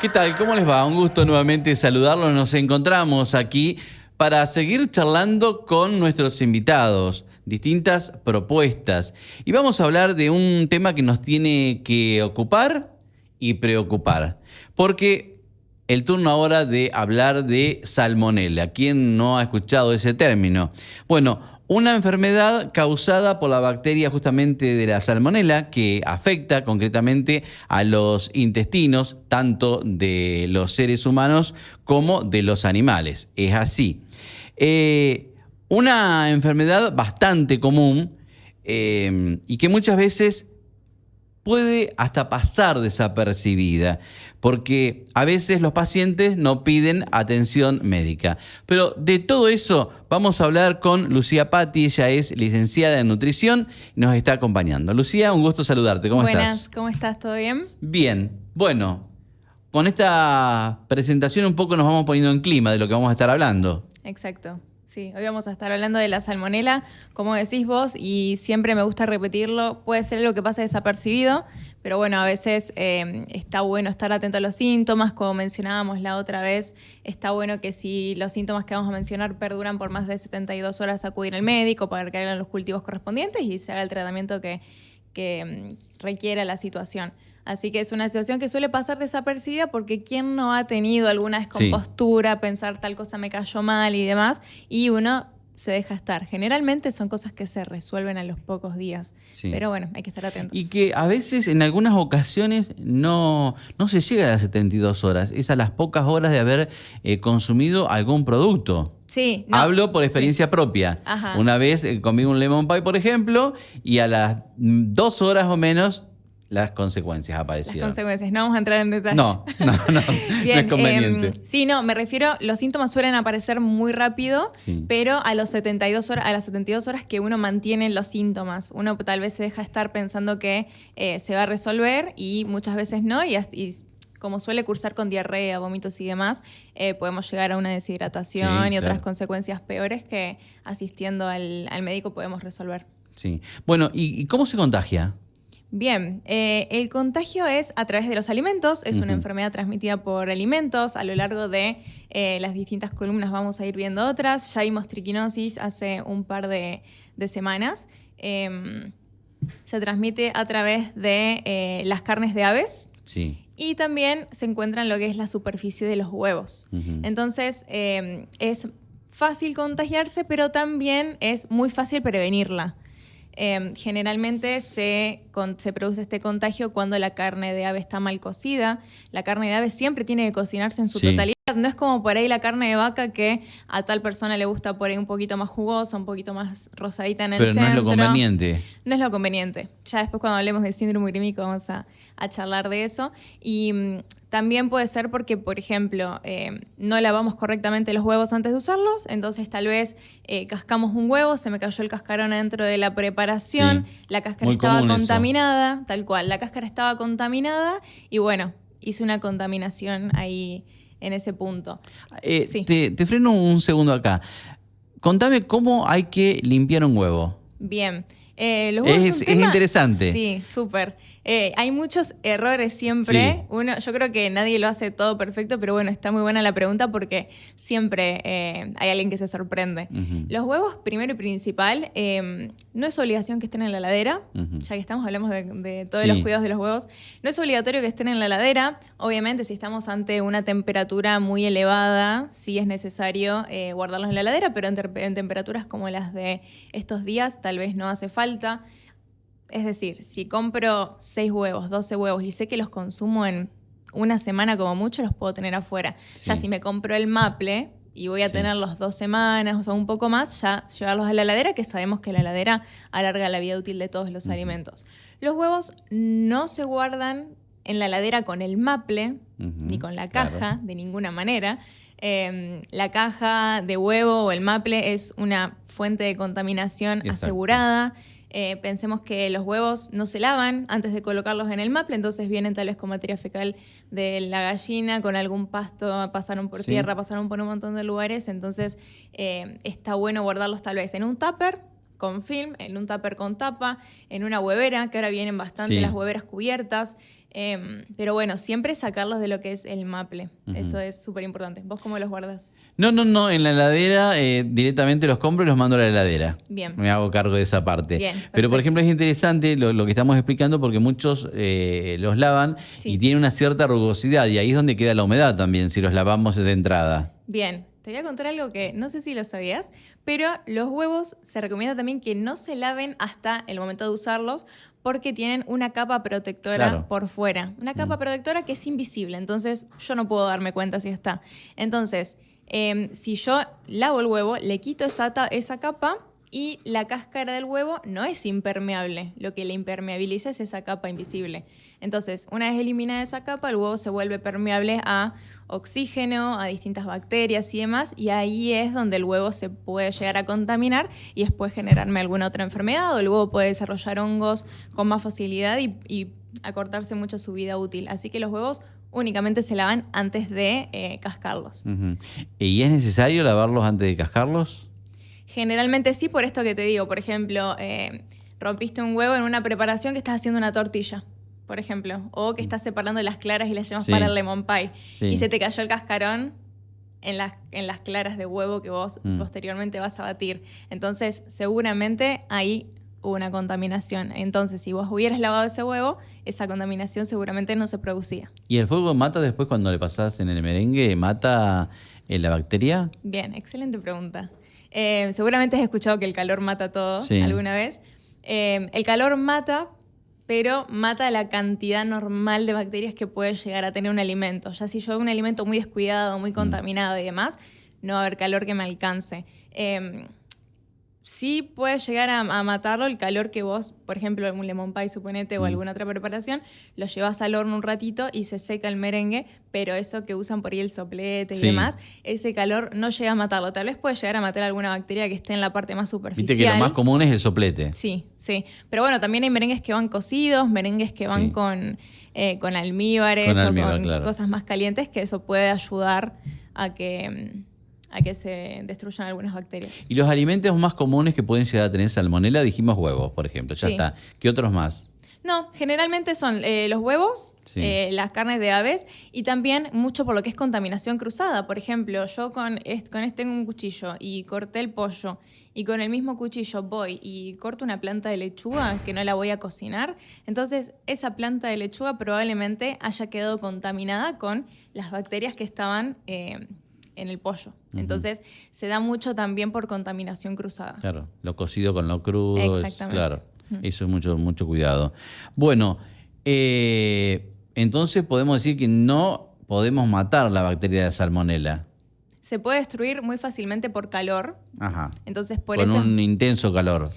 ¿Qué tal? ¿Cómo les va? Un gusto nuevamente saludarlos. Nos encontramos aquí para seguir charlando con nuestros invitados, distintas propuestas. Y vamos a hablar de un tema que nos tiene que ocupar y preocupar. Porque el turno ahora de hablar de salmonela. ¿Quién no ha escuchado ese término? Bueno, una enfermedad causada por la bacteria justamente de la salmonela que afecta concretamente a los intestinos tanto de los seres humanos como de los animales. Es así. Una enfermedad bastante común y que muchas veces puede hasta pasar desapercibida, porque a veces los pacientes no piden atención médica. Pero de todo eso vamos a hablar con Lucía Patti. Ella es licenciada en nutrición y nos está acompañando. Lucía, un gusto saludarte. ¿Cómo estás? Buenas, ¿cómo estás? ¿Todo bien? Bien. Bueno, con esta presentación un poco nos vamos poniendo en clima de lo que vamos a estar hablando. Exacto. Sí, hoy vamos a estar hablando de la salmonela, como decís vos, y siempre me gusta repetirlo, puede ser algo que pasa desapercibido, pero bueno, a veces está bueno estar atento a los síntomas, como mencionábamos la otra vez, está bueno que si los síntomas que vamos a mencionar perduran por más de 72 horas, acudir al médico para que hagan los cultivos correspondientes y se haga el tratamiento que requiera la situación. Así que es una situación que suele pasar desapercibida porque ¿quién no ha tenido alguna descompostura, sí, pensar tal cosa me cayó mal y demás? Y uno se deja estar. Generalmente son cosas que se resuelven a los pocos días. Sí. Pero bueno, hay que estar atentos. Y que a veces, en algunas ocasiones, no se llega a las 72 horas. Es a las pocas horas de haber consumido algún producto. Sí, no. Hablo por experiencia propia. Ajá. Una vez comí un lemon pie, por ejemplo, y a las 2 horas o menos las consecuencias aparecieron. Las consecuencias, no vamos a entrar en detalle. No Bien, no es conveniente. Sí, no, me refiero, los síntomas suelen aparecer muy rápido, sí, pero a las 72 horas que uno mantiene los síntomas, uno tal vez se deja estar pensando que se va a resolver y muchas veces no, y como suele cursar con diarrea, vómitos y demás, podemos llegar a una deshidratación y otras consecuencias peores que asistiendo al médico podemos resolver. Sí. Bueno, ¿y cómo se contagia? Bien, el contagio es a través de los alimentos, es una enfermedad transmitida por alimentos. A lo largo de las distintas columnas vamos a ir viendo otras. Ya vimos triquinosis hace un par de semanas. Se transmite a través de las carnes de aves. Sí. Y también se encuentra en lo que es la superficie de los huevos. Entonces, es fácil contagiarse, pero también es muy fácil prevenirla. Generalmente se produce este contagio cuando la carne de ave está mal cocida. La carne de ave siempre tiene que cocinarse en su totalidad. No es como por ahí la carne de vaca que a tal persona le gusta por ahí un poquito más jugosa, un poquito más rosadita en el centro. Pero no es lo conveniente. No es lo conveniente. Ya después cuando hablemos del síndrome urémico vamos a charlar de eso. Y también puede ser porque, por ejemplo, no lavamos correctamente los huevos antes de usarlos, entonces tal vez cascamos un huevo, se me cayó el cascarón dentro de la preparación, la cáscara estaba contaminada, tal cual, la cáscara estaba contaminada y bueno, hice una contaminación ahí en ese punto. Sí. Te freno un segundo acá. Contame cómo hay que limpiar un huevo. Bien. Los huevos es interesante. Sí, súper. Hay muchos errores siempre. Sí. Yo creo que nadie lo hace todo perfecto, pero bueno, está muy buena la pregunta porque siempre hay alguien que se sorprende. Los huevos, primero y principal, no es obligación que estén en la heladera, ya que hablamos de todos los cuidados de los huevos. No es obligatorio que estén en la heladera. Obviamente, si estamos ante una temperatura muy elevada, sí es necesario guardarlos en la heladera, pero en temperaturas como las de estos días, tal vez no hace falta. Es decir, si compro 6 huevos, 12 huevos y sé que los consumo en una semana como mucho, los puedo tener afuera. Sí. Ya si me compro el maple y voy a tenerlos 2 semanas o un poco más, ya llevarlos a la heladera, que sabemos que la heladera alarga la vida útil de todos los alimentos. Los huevos no se guardan en la heladera con el maple ni con la caja, de ninguna manera. La caja de huevo o el maple es una fuente de contaminación asegurada. Pensemos que los huevos no se lavan antes de colocarlos en el maple, entonces vienen tal vez con materia fecal de la gallina, con algún pasto, pasaron por tierra, pasaron por un montón de lugares, entonces está bueno guardarlos tal vez en un tupper con film, en un tupper con tapa, en una huevera, que ahora vienen bastante las hueveras cubiertas. Pero bueno, siempre sacarlos de lo que es el maple. Eso es súper importante. ¿Vos cómo los guardas? No, en la heladera directamente los compro y los mando a la heladera. Bien. Me hago cargo de esa parte. Bien, pero por ejemplo es interesante lo que estamos explicando porque muchos los lavan y tienen una cierta rugosidad y ahí es donde queda la humedad también si los lavamos de entrada. Bien, te voy a contar algo que no sé si lo sabías, pero los huevos se recomienda también que no se laven hasta el momento de usarlos porque tienen una capa protectora por fuera. Una capa protectora que es invisible, entonces yo no puedo darme cuenta si está. Entonces, si yo lavo el huevo, le quito esa capa y la cáscara del huevo no es impermeable. Lo que le impermeabiliza es esa capa invisible. Entonces, una vez eliminada esa capa, el huevo se vuelve permeable a oxígeno, a distintas bacterias y demás, y ahí es donde el huevo se puede llegar a contaminar y después generarme alguna otra enfermedad, o el huevo puede desarrollar hongos con más facilidad y acortarse mucho su vida útil. Así que los huevos únicamente se lavan antes de cascarlos. ¿Y es necesario lavarlos antes de cascarlos? Generalmente sí, por esto que te digo. Por ejemplo, rompiste un huevo en una preparación que estás haciendo una tortilla, por ejemplo, o que estás separando las claras y las llevas para el lemon pie, y se te cayó el cascarón en las claras de huevo que vos posteriormente vas a batir. Entonces, seguramente ahí hubo una contaminación. Entonces, si vos hubieras lavado ese huevo, esa contaminación seguramente no se producía. ¿Y el fuego mata después cuando le pasás en el merengue? ¿Mata la bacteria? Bien, excelente pregunta. Seguramente has escuchado que el calor mata todo alguna vez. El calor mata, pero mata la cantidad normal de bacterias que puede llegar a tener un alimento. Ya si yo hago un alimento muy descuidado, muy contaminado y demás, no va a haber calor que me alcance. Sí puede llegar a matarlo el calor que vos, por ejemplo, un lemon pie, suponete, o alguna otra preparación, lo llevas al horno un ratito y se seca el merengue, pero eso que usan por ahí el soplete y demás, ese calor no llega a matarlo. Tal vez puede llegar a matar alguna bacteria que esté en la parte más superficial. Viste que lo más común es el soplete. Sí. Pero bueno, también hay merengues que van cocidos, merengues que van con almíbares o con cosas más calientes, que eso puede ayudar a que se destruyan algunas bacterias. Y los alimentos más comunes que pueden llegar a tener salmonela, dijimos huevos, por ejemplo, ya está. ¿Qué otros más? No, generalmente son los huevos, las carnes de aves y también mucho por lo que es contaminación cruzada. Por ejemplo, yo con tengo un cuchillo y corté el pollo y con el mismo cuchillo voy y corto una planta de lechuga que no la voy a cocinar. Entonces, esa planta de lechuga probablemente haya quedado contaminada con las bacterias que estaban en el pollo. Entonces, se da mucho también por contaminación cruzada. Claro, lo cocido con lo crudo. Exactamente. Claro, eso es mucho cuidado. Bueno, entonces podemos decir que no podemos matar la bacteria de salmonela. Se puede destruir muy fácilmente por calor. Ajá. Entonces, por con eso... un intenso calor.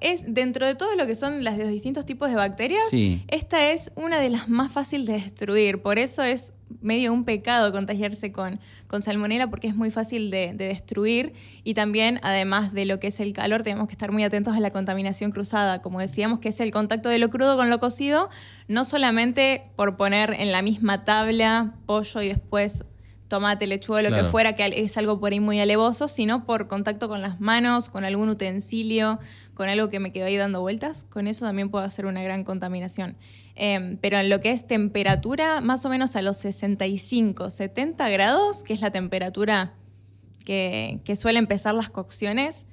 Es dentro de todo lo que son los distintos tipos de bacterias, esta es una de las más fáciles de destruir. Por eso es medio un pecado contagiarse con salmonela, porque es muy fácil de destruir. Y también, además de lo que es el calor, tenemos que estar muy atentos a la contaminación cruzada. Como decíamos, que es el contacto de lo crudo con lo cocido, no solamente por poner en la misma tabla pollo y después tomate, lechuga, lo que fuera, que es algo por ahí muy alevoso, sino por contacto con las manos, con algún utensilio, con algo que me quedó ahí dando vueltas. Con eso también puedo hacer una gran contaminación. Pero en lo que es temperatura, más o menos a los 65, 70 grados, que es la temperatura que suele empezar las cocciones,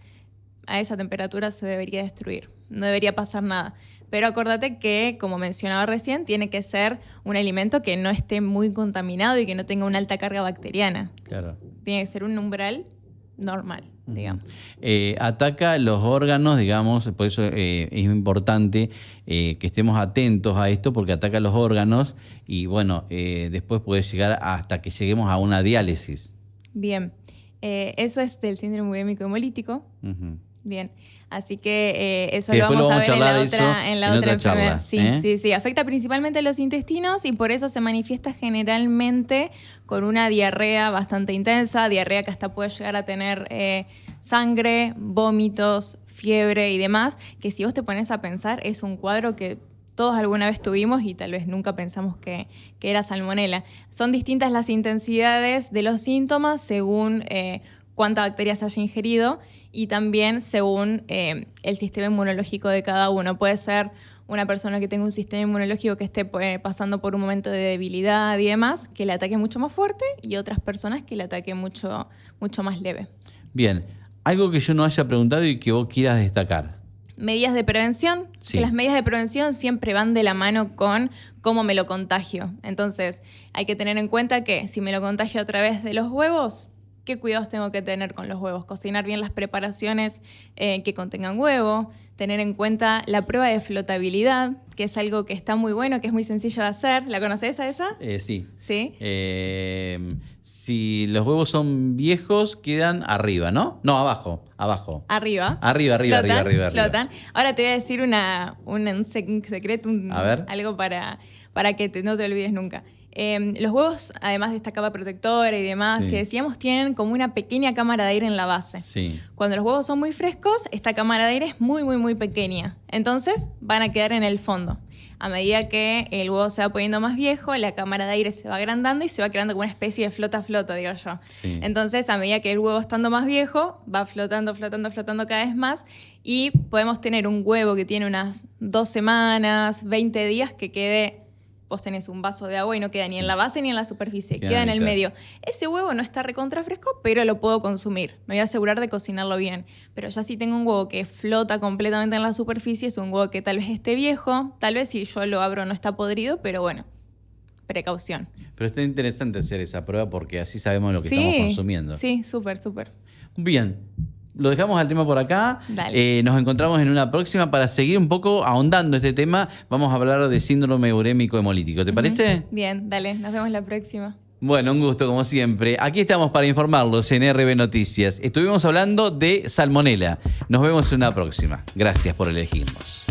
a esa temperatura se debería destruir. No debería pasar nada. Pero acuérdate que, como mencionaba recién, tiene que ser un alimento que no esté muy contaminado y que no tenga una alta carga bacteriana. Claro. Tiene que ser un umbral normal, digamos. Ataca los órganos, digamos, por eso es importante que estemos atentos a esto, porque ataca los órganos y, bueno, después puede llegar hasta que lleguemos a una diálisis. Bien. Eso es del síndrome urémico hemolítico. Bien, así que eso lo vamos a ver en la otra enfermedad. Sí, afecta principalmente a los intestinos y por eso se manifiesta generalmente con una diarrea bastante intensa, diarrea que hasta puede llegar a tener sangre, vómitos, fiebre y demás, que si vos te pones a pensar es un cuadro que todos alguna vez tuvimos y tal vez nunca pensamos que era salmonela. Son distintas las intensidades de los síntomas según cuánta bacteria se haya ingerido y también según el sistema inmunológico de cada uno. Puede ser una persona que tenga un sistema inmunológico que esté pasando por un momento de debilidad y demás, que le ataque mucho más fuerte, y otras personas que le ataque mucho, mucho más leve. Bien, algo que yo no haya preguntado y que vos quieras destacar. Medidas de prevención, Sí. que las medidas de prevención siempre van de la mano con cómo me lo contagio. Entonces, hay que tener en cuenta que si me lo contagio a través de los huevos, ¿qué cuidados tengo que tener con los huevos? Cocinar bien las preparaciones que contengan huevo, tener en cuenta la prueba de flotabilidad, que es algo que está muy bueno, que es muy sencillo de hacer. ¿La conoces a esa? Sí. Sí. Si los huevos son viejos, quedan arriba, ¿no? No, abajo. Arriba. Arriba. Flotan. Ahora te voy a decir un secreto, A ver. algo para que no te olvides nunca. Los huevos, además de esta capa protectora y demás, Sí. que decíamos, tienen como una pequeña cámara de aire en la base. Sí. Cuando los huevos son muy frescos, esta cámara de aire es muy, muy, muy pequeña. Entonces van a quedar en el fondo. A medida que el huevo se va poniendo más viejo, la cámara de aire se va agrandando y se va creando como una especie de flota-flota, digo yo. Sí. Entonces, a medida que el huevo estando más viejo, va flotando cada vez más y podemos tener un huevo que tiene unas 2 semanas, 20 días que quede... Vos tenés un vaso de agua y no queda ni en la base ni en la superficie, queda en el medio. Ese huevo no está recontra fresco, pero lo puedo consumir. Me voy a asegurar de cocinarlo bien. Pero ya si tengo un huevo que flota completamente en la superficie, es un huevo que tal vez esté viejo, tal vez si yo lo abro no está podrido, pero bueno, precaución. Pero está interesante hacer esa prueba porque así sabemos lo que estamos consumiendo. Sí, súper. Bien. Lo dejamos al tema por acá. Dale. Nos encontramos en una próxima para seguir un poco ahondando este tema. Vamos a hablar de síndrome urémico hemolítico. ¿Te parece? Bien, dale, nos vemos la próxima. Bueno, un gusto como siempre. Aquí estamos para informarlos en RB Noticias. Estuvimos hablando de salmonela. Nos vemos en una próxima. Gracias por elegirnos.